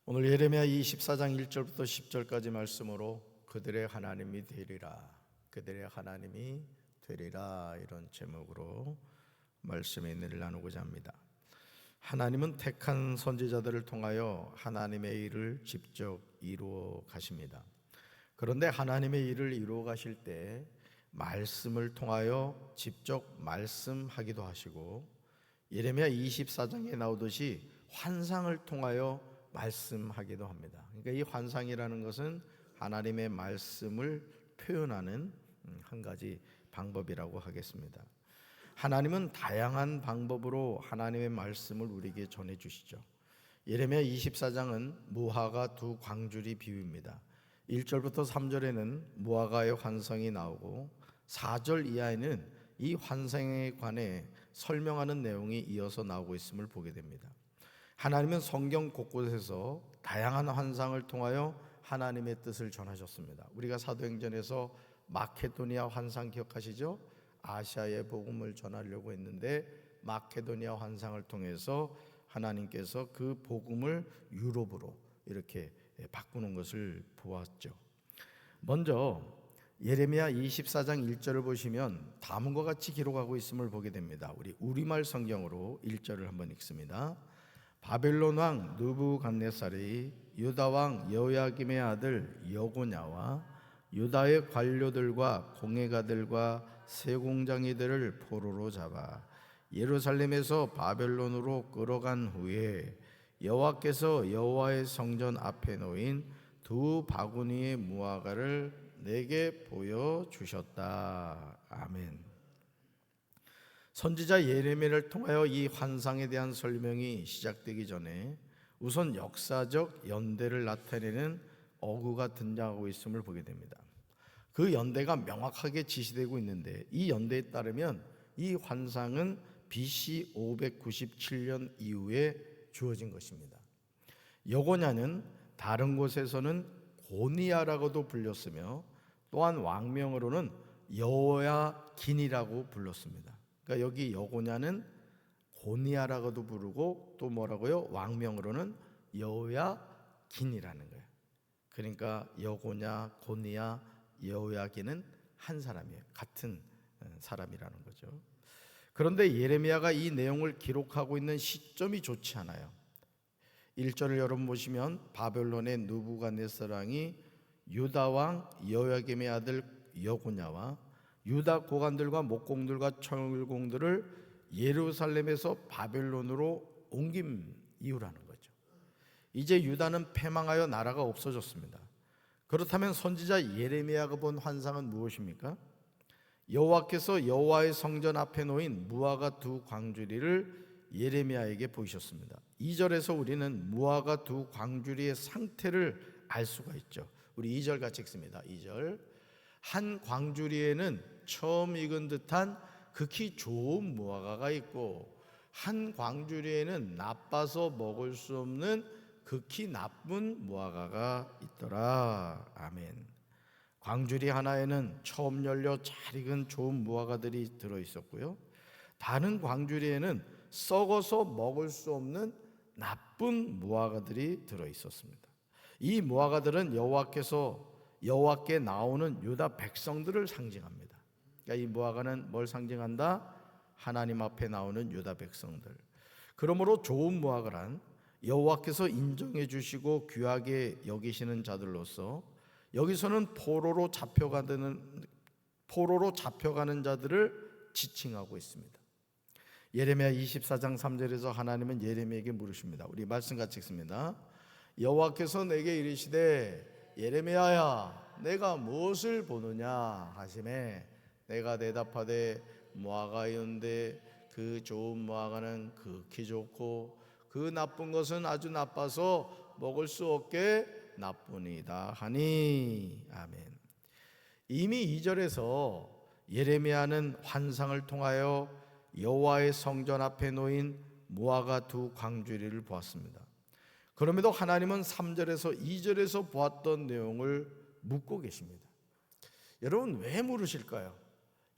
오늘 예레미야 24장 1절부터 10절까지 말씀으로 그들의 하나님이 되리라, 그들의 하나님이 되리라, 이런 제목으로 말씀의 은혜를 나누고자 합니다. 하나님은 택한 선지자들을 통하여 하나님의 일을 직접 이루어 가십니다. 그런데 하나님의 일을 이루어 가실 때 말씀을 통하여 직접 말씀하기도 하시고, 예레미야 24장에 나오듯이 환상을 통하여 말씀하기도 합니다. 그러니까 이 환상이라는 것은 하나님의 말씀을 표현하는 한 가지 방법이라고 하겠습니다. 하나님은 다양한 방법으로 하나님의 말씀을 우리에게 전해주시죠. 예레미야 24장은 무화과 두 광주리 비유입니다. 1절부터 3절에는 무화과의 환상이 나오고 4절 이하에는 이 환상에 관해 설명하는 내용이 이어서 나오고 있음을 보게 됩니다. 하나님은 성경 곳곳에서 다양한 환상을 통하여 하나님의 뜻을 전하셨습니다. 우리가 사도행전에서 마케도니아 환상 기억하시죠? 아시아의 복음을 전하려고 했는데 마케도니아 환상을 통해서 하나님께서 그 복음을 유럽으로 이렇게 바꾸는 것을 보았죠. 먼저 예레미야 24장 1절을 보시면 다음과 같이 기록하고 있음을 보게 됩니다. 우리 우리말 성경으로 1절을 한번 읽습니다. 바벨론 왕 느부갓네살이 유다 왕 여호야김의 아들 여고냐와 유다의 관료들과 공회가들과 세공장이들을 포로로 잡아 예루살렘에서 바벨론으로 끌어간 후에 여호와께서 여호와의 성전 앞에 놓인 두 바구니의 무화과를 내게 보여주셨다. 아멘. 선지자 예레미야를 통하여 이 환상에 대한 설명이 시작되기 전에 우선 역사적 연대를 나타내는 어구가 등장하고 있음을 보게 됩니다. 그 연대가 명확하게 지시되고 있는데, 이 연대에 따르면 이 환상은 BC 597년 이후에 주어진 것입니다. 여고냐는 다른 곳에서는 고니야라고도 불렸으며 또한 왕명으로는 여호야긴이라고 불렀습니다. 그러니까 여기 여고냐는 고니야라고도 부르고 또 뭐라고요? 왕명으로는 여호야긴이라는 거예요. 그러니까 여고냐, 고니야, 여호야긴은 한 사람이에요. 같은 사람이라는 거죠. 그런데 예레미야가 이 내용을 기록하고 있는 시점이 좋지 않아요. 1절을 여러분 보시면 바벨론의 느부갓네살 왕이 유다 왕 여호야김의 아들 여고냐와 유다 고관들과 목공들과 철공들을 예루살렘에서 바벨론으로 옮긴 이유라는 거죠. 이제 유다는 패망하여 나라가 없어졌습니다. 그렇다면 선지자 예레미야가 본 환상은 무엇입니까? 여호와께서 여호와의 성전 앞에 놓인 무화과 두 광주리를 예레미야에게 보이셨습니다. 2절에서 우리는 무화과 두 광주리의 상태를 알 수가 있죠. 우리 2절 같이 읽습니다. 2절. 한 광주리에는 처음 익은 듯한 극히 좋은 무화과가 있고 한 광주리에는 나빠서 먹을 수 없는 극히 나쁜 무화과가 있더라. 아멘. 광주리 하나에는 처음 열려 잘 익은 좋은 무화과들이 들어있었고요, 다른 광주리에는 썩어서 먹을 수 없는 나쁜 무화과들이 들어있었습니다. 이 무화과들은 여호와께 나오는 유다 백성들을 상징합니다. 그러니까 이 무화과는 뭘 상징한다? 하나님 앞에 나오는 유다 백성들. 그러므로 좋은 무화과란 여호와께서 인정해 주시고 귀하게 여기시는 자들로서 여기서는 포로로 잡혀가는 자들을 지칭하고 있습니다. 예레미야 24장 3절에서 하나님은 예레미야에게 물으십니다. 우리 말씀 같이 읽습니다. 여호와께서 내게 이르시되 예레미야야 내가 무엇을 보느냐 하시매 내가 대답하되 무화과이온데 그 좋은 무화과는 극히 좋고 그 나쁜 것은 아주 나빠서 먹을 수 없게 나쁘니다 하니. 아멘. 이미 2절에서 예레미야는 환상을 통하여 여호와의 성전 앞에 놓인 무화과 두 광주리를 보았습니다. 그럼에도 하나님은 3절에서 2절에서 보았던 내용을 묻고 계십니다. 여러분 왜 물으실까요?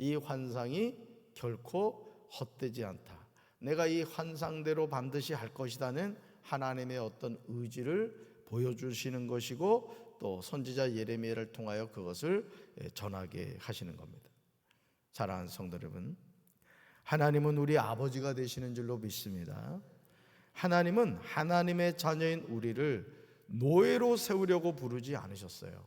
이 환상이 결코 헛되지 않다, 내가 이 환상대로 반드시 할 것이다는 하나님의 어떤 의지를 보여주시는 것이고 또 선지자 예레미야를 통하여 그것을 전하게 하시는 겁니다. 사랑하는 성도 여러분, 하나님은 우리 아버지가 되시는 줄로 믿습니다. 하나님은 하나님의 자녀인 우리를 노예로 세우려고 부르지 않으셨어요.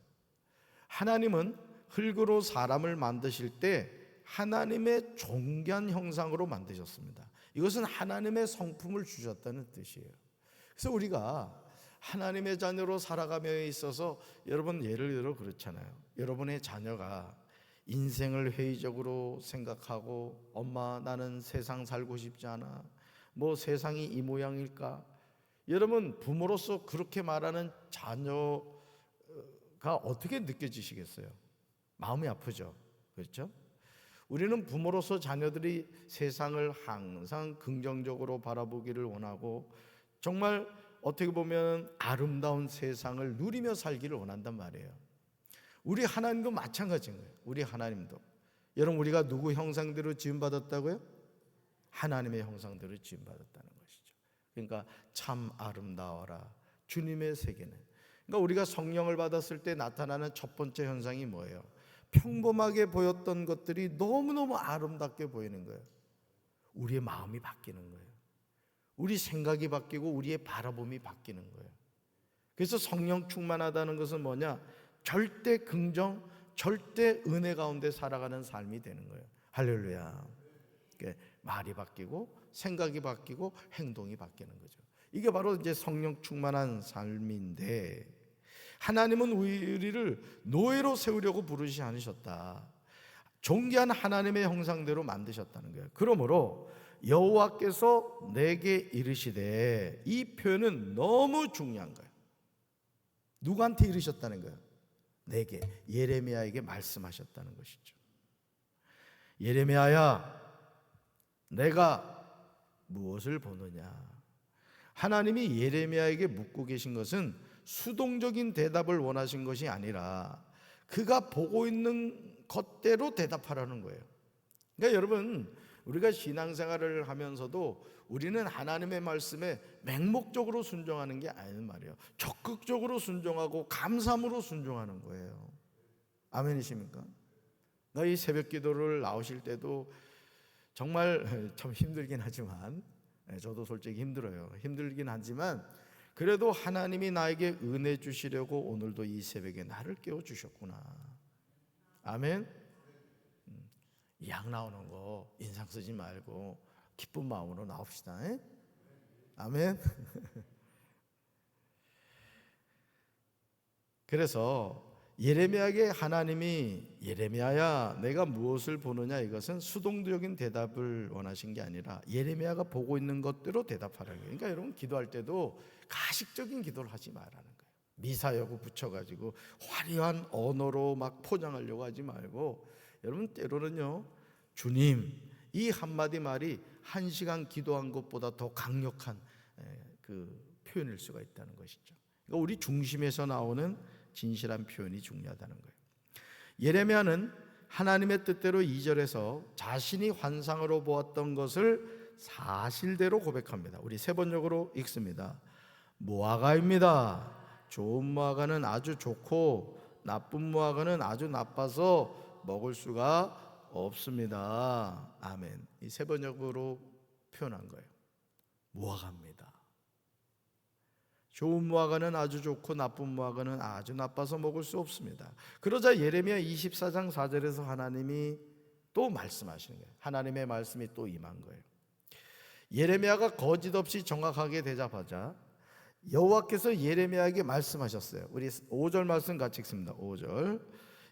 하나님은 흙으로 사람을 만드실 때 하나님의 존귀한 형상으로 만드셨습니다. 이것은 하나님의 성품을 주셨다는 뜻이에요. 그래서 우리가 하나님의 자녀로 살아감에 있어서 여러분 예를 들어 그렇잖아요. 여러분의 자녀가 인생을 회의적으로 생각하고 엄마 나는 세상 살고 싶지 않아, 뭐 세상이 이 모양일까? 여러분 부모로서 그렇게 말하는 자녀가 어떻게 느껴지시겠어요? 마음이 아프죠. 그렇죠? 우리는 부모로서 자녀들이 세상을 항상 긍정적으로 바라보기를 원하고 정말 어떻게 보면 아름다운 세상을 누리며 살기를 원한단 말이에요. 우리 하나님도 마찬가지인 거예요. 우리 하나님도. 여러분 우리가 누구 형상대로 지음받았다고요? 하나님의 형상대로 지음받았다는 것이죠. 그러니까 참 아름다워라 주님의 세계는. 그러니까 우리가 성령을 받았을 때 나타나는 첫 번째 현상이 뭐예요? 평범하게 보였던 것들이 너무너무 아름답게 보이는 거예요. 우리의 마음이 바뀌는 거예요. 우리 생각이 바뀌고 우리의 바라봄이 바뀌는 거예요. 그래서 성령 충만하다는 것은 뭐냐? 절대 긍정, 절대 은혜 가운데 살아가는 삶이 되는 거예요. 할렐루야. 말이 바뀌고 생각이 바뀌고 행동이 바뀌는 거죠. 이게 바로 이제 성령 충만한 삶인데, 하나님은 우리를 노예로 세우려고 부르시지 않으셨다. 존귀한 하나님의 형상대로 만드셨다는 거예요. 그러므로 여호와께서 내게 이르시되, 이 표현은 너무 중요한 거예요. 누구한테 이르셨다는 거예요? 내게, 예레미야에게 말씀하셨다는 것이죠. 예레미야야, 내가 무엇을 보느냐? 하나님이 예레미야에게 묻고 계신 것은 수동적인 대답을 원하신 것이 아니라 그가 보고 있는 것대로 대답하라는 거예요. 그러니까 여러분, 우리가 신앙생활을 하면서도 우리는 하나님의 말씀에 맹목적으로 순종하는 게 아닌 말이에요. 적극적으로 순종하고 감사함으로 순종하는 거예요. 아멘이십니까? 이 새벽 기도를 나오실 때도 정말 참 힘들긴 하지만, 저도 솔직히 힘들어요. 힘들긴 하지만 그래도 하나님이 나에게 은혜 주시려고 오늘도 이 새벽에 나를 깨워주셨구나. 아멘. 약 나오는 거 인상 쓰지 말고 기쁜 마음으로 나옵시다. 아멘. 그래서 예레미야에게 하나님이 예레미야야 내가 무엇을 보느냐, 이것은 수동적인 대답을 원하신 게 아니라 예레미야가 보고 있는 것대로 대답하라는 거예요. 그러니까 여러분 기도할 때도 가식적인 기도를 하지 말라는 거예요. 미사여구 붙여가지고 화려한 언어로 막 포장하려고 하지 말고, 여러분 때로는요, 주님, 이 한마디 말이 1시간 기도한 것보다 더 강력한 그 표현일 수가 있다는 것이죠. 그러니까 우리 중심에서 나오는 진실한 표현이 중요하다는 거예요. 예레미야는 하나님의 뜻대로 2절에서 자신이 환상으로 보았던 것을 사실대로 고백합니다. 우리 세 번역으로 읽습니다. 무화과입니다. 좋은 무화과는 아주 좋고 나쁜 무화과는 아주 나빠서 먹을 수가 없습니다. 아멘. 이 세 번역으로 표현한 거예요. 무화과입니다. 좋은 무화과는 아주 좋고 나쁜 무화과는 아주 나빠서 먹을 수 없습니다. 그러자 예레미야 24장 4절에서 하나님이 또 말씀하시는 거예요. 하나님의 말씀이 또 임한 거예요. 예레미야가 거짓 없이 정확하게 대답하자 여호와께서 예레미야에게 말씀하셨어요. 우리 5절 말씀 같이 읽습니다. 5절.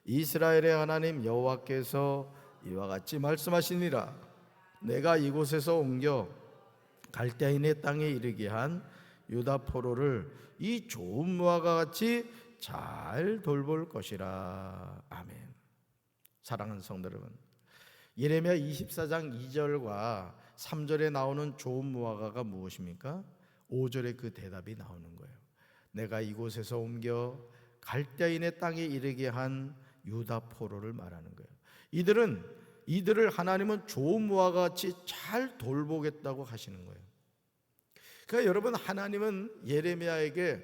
이스라엘의 하나님 여호와께서 이와 같이 말씀하시니라. 내가 이곳에서 옮겨 갈대아인의 땅에 이르게 한 유다 포로를 이 좋은 무화과 같이 잘 돌볼 것이라. 아멘. 사랑하는 성도 여러분, 예레미야 24장 2절과 3절에 나오는 좋은 무화과가 무엇입니까? 5절에 그 대답이 나오는 거예요. 내가 이곳에서 옮겨 갈대아인의 땅에 이르게 한 유다 포로를 말하는 거예요. 이들을 하나님은 좋은 무화과 같이 잘 돌보겠다고 하시는 거예요. 그러니까 여러분, 하나님은 예레미야에게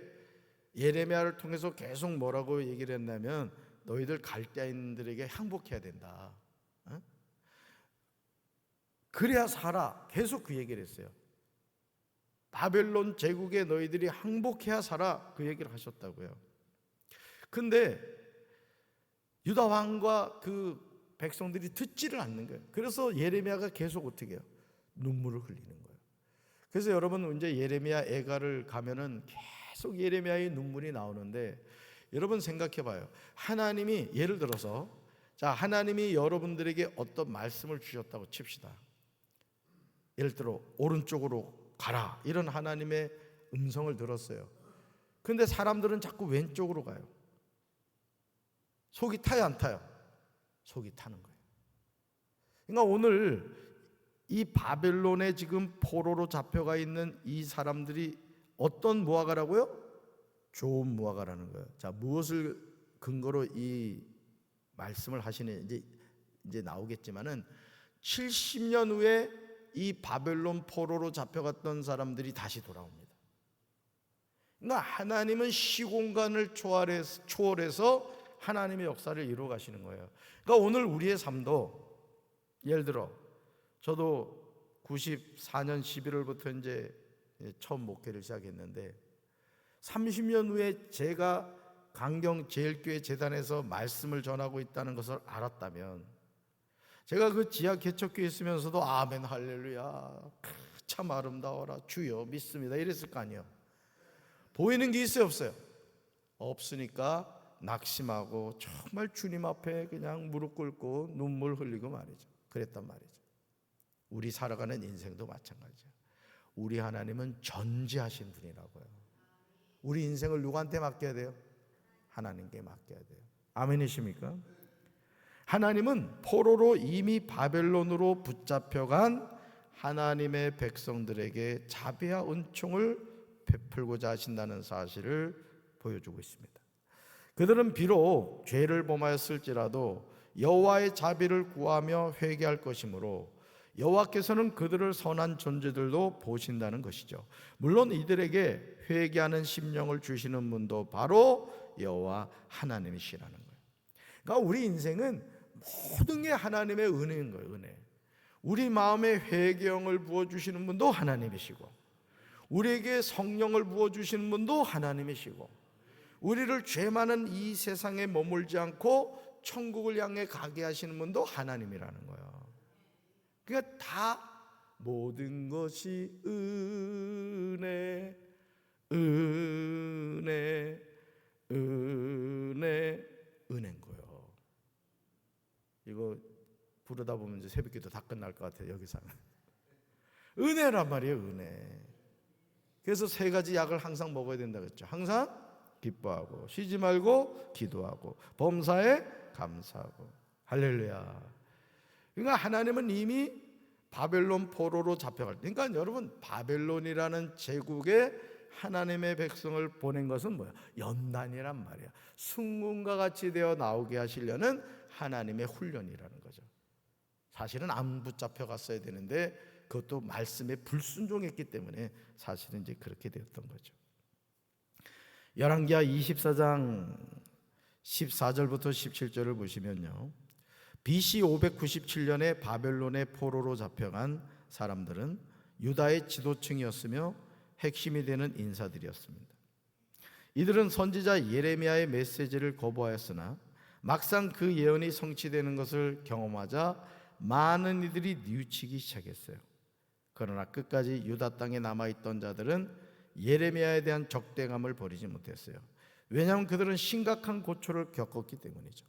예레미야를 통해서 계속 뭐라고 얘기를 했냐면 너희들 갈대아인들에게 항복해야 된다. 어? 그래야 살아. 계속 그 얘기를 했어요. 바벨론 제국에 너희들이 항복해야 살아. 그 얘기를 하셨다고요. 근데 유다 왕과 그 백성들이 듣지를 않는 거예요. 그래서 예레미야가 계속 어떻게 해요? 눈물을 흘리는 거예요. 그래서 여러분 이제 예레미야 애가를 가면은 계속 예레미야의 눈물이 나오는데, 여러분 생각해 봐요. 하나님이 예를 들어서, 자, 하나님이 여러분들에게 어떤 말씀을 주셨다고 칩시다. 예를 들어 오른쪽으로 가라, 이런 하나님의 음성을 들었어요. 근데 사람들은 자꾸 왼쪽으로 가요. 속이 타요, 안 타요? 속이 타는 거예요. 그러니까 오늘 이 바벨론에 지금 포로로 잡혀가 있는 이 사람들이 어떤 무화과라고요? 좋은 무화과라는 거예요. 자, 무엇을 근거로 이 말씀을 하시는 이제 나오겠지만은 70년 후에 이 바벨론 포로로 잡혀갔던 사람들이 다시 돌아옵니다. 그러니까 하나님은 시공간을 초월해서 하나님의 역사를 이루어 가시는 거예요. 그러니까 오늘 우리의 삶도, 예를 들어 저도 94년 11월부터 이제 처음 목회를 시작했는데 30년 후에 제가 강경 제일교회 재단에서 말씀을 전하고 있다는 것을 알았다면, 제가 그 지하 개척교회에 있으면서도 아멘 할렐루야 참 아름다워라 주여 믿습니다 이랬을 거 아니에요. 보이는 게 있어요, 없어요? 없으니까 낙심하고 정말 주님 앞에 그냥 무릎 꿇고 눈물 흘리고 말이죠. 그랬단 말이죠. 우리 살아가는 인생도 마찬가지죠. 우리 하나님은 전지하신 분이라고요. 우리 인생을 누구한테 맡겨야 돼요? 하나님께 맡겨야 돼요. 아멘이십니까? 하나님은 포로로 이미 바벨론으로 붙잡혀간 하나님의 백성들에게 자비와 은총을 베풀고자 하신다는 사실을 보여주고 있습니다. 그들은 비록 죄를 범하였을지라도 여호와의 자비를 구하며 회개할 것이므로 여호와께서는 그들을 선한 존재들도 보신다는 것이죠. 물론 이들에게 회개하는 심령을 주시는 분도 바로 여호와 하나님이시라는 거예요. 그러니까 우리 인생은 모든 게 하나님의 은혜인 거예요. 은혜. 우리 마음에 회개형을 부어주시는 분도 하나님이시고, 우리에게 성령을 부어주시는 분도 하나님이시고, 우리를 죄 많은 이 세상에 머물지 않고 천국을 향해 가게 하시는 분도 하나님이라는 거예요. 그러니까 다 모든 것이 은혜, 은혜, 은혜, 은혜인 거예요. 이거 부르다 보면 이제 새벽기도 다 끝날 것 같아요. 여기서는 은혜란 말이에요. 은혜. 그래서 세 가지 약을 항상 먹어야 된다 그랬죠. 항상 기뻐하고, 쉬지 말고 기도하고, 범사에 감사하고. 할렐루야. 그러니까 하나님은 이미 바벨론 포로로 잡혀갈 때, 그러니까 여러분 바벨론이라는 제국에 하나님의 백성을 보낸 것은 뭐야? 연단이란 말이야. 순금과 같이 되어 나오게 하시려는 하나님의 훈련이라는 거죠. 사실은 안 붙잡혀 갔어야 되는데 그것도 말씀에 불순종했기 때문에 사실은 이제 그렇게 되었던 거죠. 열왕기하 24장 14절부터 17절을 보시면요, BC 597년에 바벨론의 포로로 잡혀간 사람들은 유다의 지도층이었으며 핵심이 되는 인사들이었습니다. 이들은 선지자 예레미야의 메시지를 거부하였으나 막상 그 예언이 성취되는 것을 경험하자 많은 이들이 뉘우치기 시작했어요. 그러나 끝까지 유다 땅에 남아있던 자들은 예레미야에 대한 적대감을 버리지 못했어요. 왜냐하면 그들은 심각한 고초를 겪었기 때문이죠.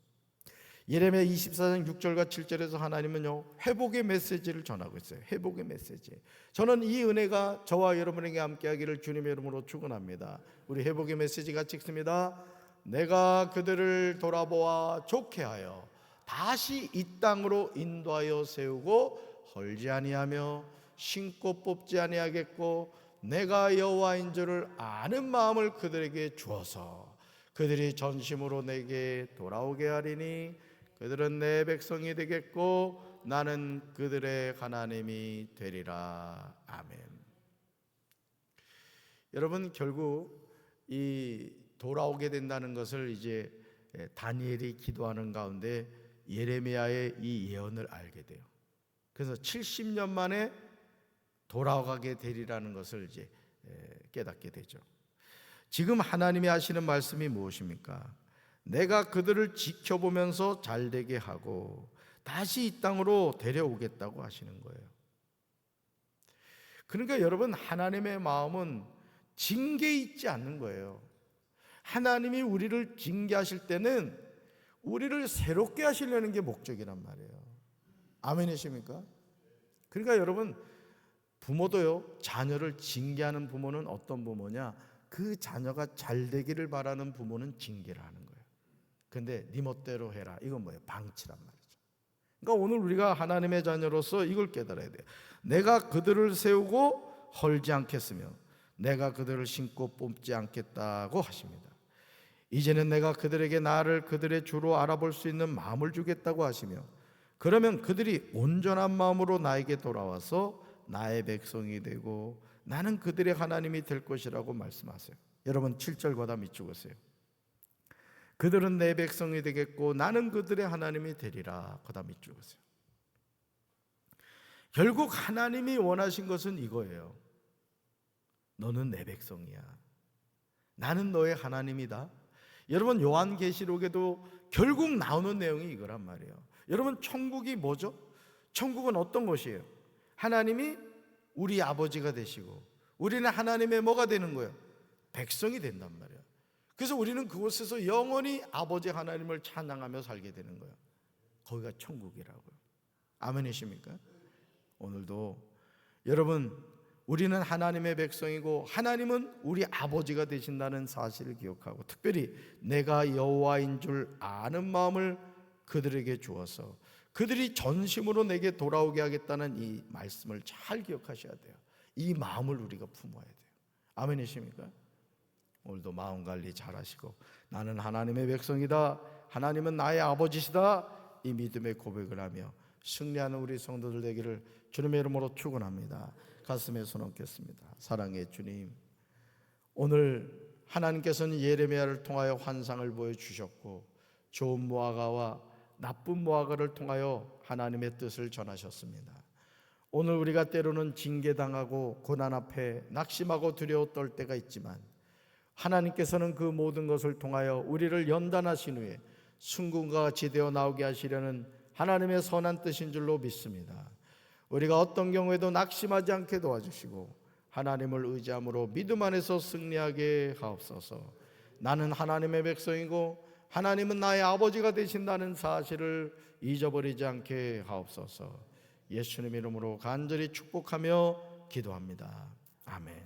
예레미야 24장 6절과 7절에서 하나님은요, 회복의 메시지를 전하고 있어요. 회복의 메시지. 저는 이 은혜가 저와 여러분에게 함께하기를 주님의 이름으로 축원합니다. 우리 회복의 메시지 같이 읽습니다. 내가 그들을 돌아보아 좋게 하여 다시 이 땅으로 인도하여 세우고 헐지 아니하며 심고 뽑지 아니하겠고, 내가 여호와인 줄을 아는 마음을 그들에게 주어서 그들이 전심으로 내게 돌아오게 하리니 그들은 내 백성이 되겠고 나는 그들의 하나님이 되리라. 아멘. 여러분, 결국 이 돌아오게 된다는 것을 이제 다니엘이 기도하는 가운데 예레미야의 이 예언을 알게 돼요. 그래서 70년 만에 돌아가게 되리라는 것을 이제 깨닫게 되죠. 지금 하나님이 하시는 말씀이 무엇입니까? 내가 그들을 지켜보면서 잘되게 하고 다시 이 땅으로 데려오겠다고 하시는 거예요. 그러니까 여러분, 하나님의 마음은 징계에 있지 않는 거예요. 하나님이 우리를 징계하실 때는 우리를 새롭게 하시려는 게 목적이란 말이에요. 아멘이십니까? 그러니까 여러분, 부모도요, 자녀를 징계하는 부모는 어떤 부모냐? 그 자녀가 잘 되기를 바라는 부모는 징계를 하는 거예요. 근데 네 멋대로 해라, 이건 뭐예요? 방치란 말이죠. 그러니까 오늘 우리가 하나님의 자녀로서 이걸 깨달아야 돼요. 내가 그들을 세우고 헐지 않겠으며 내가 그들을 심고 뽑지 않겠다고 하십니다. 이제는 내가 그들에게 나를 그들의 주로 알아볼 수 있는 마음을 주겠다고 하시며, 그러면 그들이 온전한 마음으로 나에게 돌아와서 나의 백성이 되고 나는 그들의 하나님이 될 것이라고 말씀하세요. 여러분, 7절과 다 밑줄으세요. 그들은 내 백성이 되겠고 나는 그들의 하나님이 되리라. 그 다음 밑줄으세요. 결국 하나님이 원하신 것은 이거예요. 너는 내 백성이야. 나는 너의 하나님이다. 여러분, 요한계시록에도 결국 나오는 내용이 이거란 말이에요. 여러분, 천국이 뭐죠? 천국은 어떤 것이에요? 하나님이 우리 아버지가 되시고 우리는 하나님의 뭐가 되는 거예요? 백성이 된단 말이에요. 그래서 우리는 그곳에서 영원히 아버지 하나님을 찬양하며 살게 되는 거예요. 거기가 천국이라고요. 아멘이십니까? 오늘도 여러분, 우리는 하나님의 백성이고 하나님은 우리 아버지가 되신다는 사실을 기억하고, 특별히 내가 여호와인 줄 아는 마음을 그들에게 주어서 그들이 전심으로 내게 돌아오게 하겠다는 이 말씀을 잘 기억하셔야 돼요. 이 마음을 우리가 품어야 돼요. 아멘이십니까? 오늘도 마음 관리 잘 하시고, 나는 하나님의 백성이다, 하나님은 나의 아버지시다, 이 믿음의 고백을 하며 승리하는 우리 성도들 되기를 주님의 이름으로 축원합니다. 가슴에 손 얹겠습니다. 사랑의 주님, 오늘 하나님께서는 예레미야를 통하여 환상을 보여주셨고 좋은 무화과와 나쁜 무화과를 통하여 하나님의 뜻을 전하셨습니다. 오늘 우리가 때로는 징계당하고 고난 앞에 낙심하고 두려워 떨 때가 있지만, 하나님께서는 그 모든 것을 통하여 우리를 연단하신 후에 순금과 같이 되어 나오게 하시려는 하나님의 선한 뜻인 줄로 믿습니다. 우리가 어떤 경우에도 낙심하지 않게 도와주시고 하나님을 의지함으로 믿음 안에서 승리하게 하옵소서. 나는 하나님의 백성이고 하나님은 나의 아버지가 되신다는 사실을 잊어버리지 않게 하옵소서. 예수님 이름으로 간절히 축복하며 기도합니다. 아멘.